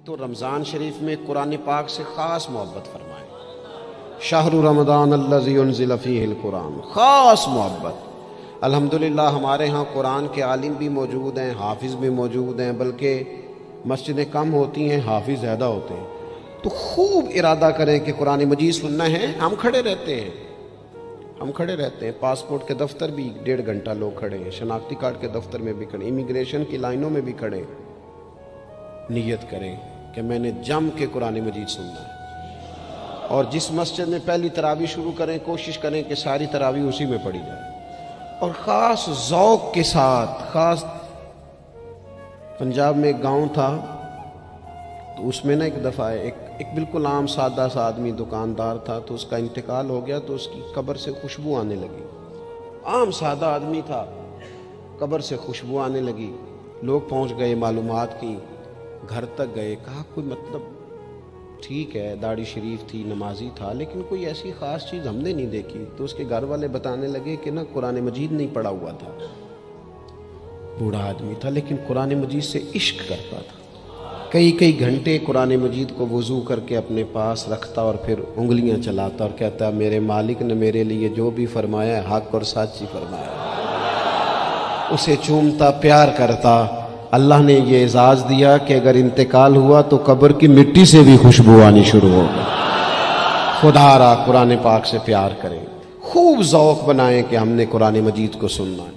تو رمضان شریف میں قرآن پاک سے خاص محبت فرمائیں۔ شہر رمضان الذی انزل فیہ القرآن، خاص محبت۔ الحمدللہ ہمارے ہاں قرآن کے عالم بھی موجود ہیں، حافظ بھی موجود ہیں، بلکہ مسجدیں کم ہوتی ہیں، حافظ زیادہ ہوتے ہیں۔ تو خوب ارادہ کریں کہ قرآن مجید سننا ہے۔ ہم کھڑے رہتے ہیں، پاسپورٹ کے دفتر بھی 1.5 گھنٹہ لوگ کھڑے ہیں، شناختی کارڈ کے دفتر میں بھی کھڑے، امیگریشن کی لائنوں میں بھی کھڑے۔ نیت کریں کہ میں نے جم کے قرآن مجید سننا ہے، اور جس مسجد میں پہلی تراویح شروع کریں کوشش کریں کہ ساری تراویح اسی میں پڑھی جائے، اور خاص ذوق کے ساتھ۔ خاص پنجاب میں ایک گاؤں تھا، تو اس میں نا ایک دفعہ ایک بالکل عام سادہ سا آدمی دکاندار تھا، تو اس کا انتقال ہو گیا، تو اس کی قبر سے خوشبو آنے لگی۔ عام سادہ آدمی تھا، قبر سے خوشبو آنے لگی۔ لوگ پہنچ گئے، معلومات کی، گھر تک گئے، کہا کوئی مطلب ٹھیک ہے داڑھی شریف تھی، نمازی تھا، لیکن کوئی ایسی خاص چیز ہم نے نہیں دیکھی۔ تو اس کے گھر والے بتانے لگے کہ نا قرآن مجید نہیں پڑھا ہوا تھا، بوڑھا آدمی تھا لیکن قرآن مجید سے عشق کرتا تھا۔ کئی گھنٹے قرآن مجید کو وضو کر کے اپنے پاس رکھتا اور پھر انگلیاں چلاتا اور کہتا میرے مالک نے میرے لیے جو بھی فرمایا ہے حق اور سچ ہی فرمایا ہے۔ اسے چومتا، پیار کرتا۔ اللہ نے یہ اعزاز دیا کہ اگر انتقال ہوا تو قبر کی مٹی سے بھی خوشبو آنی شروع ہوگی۔ خدا را قرآن پاک سے پیار کریں، خوب ذوق بنائیں کہ ہم نے قرآن مجید کو سننا ہے۔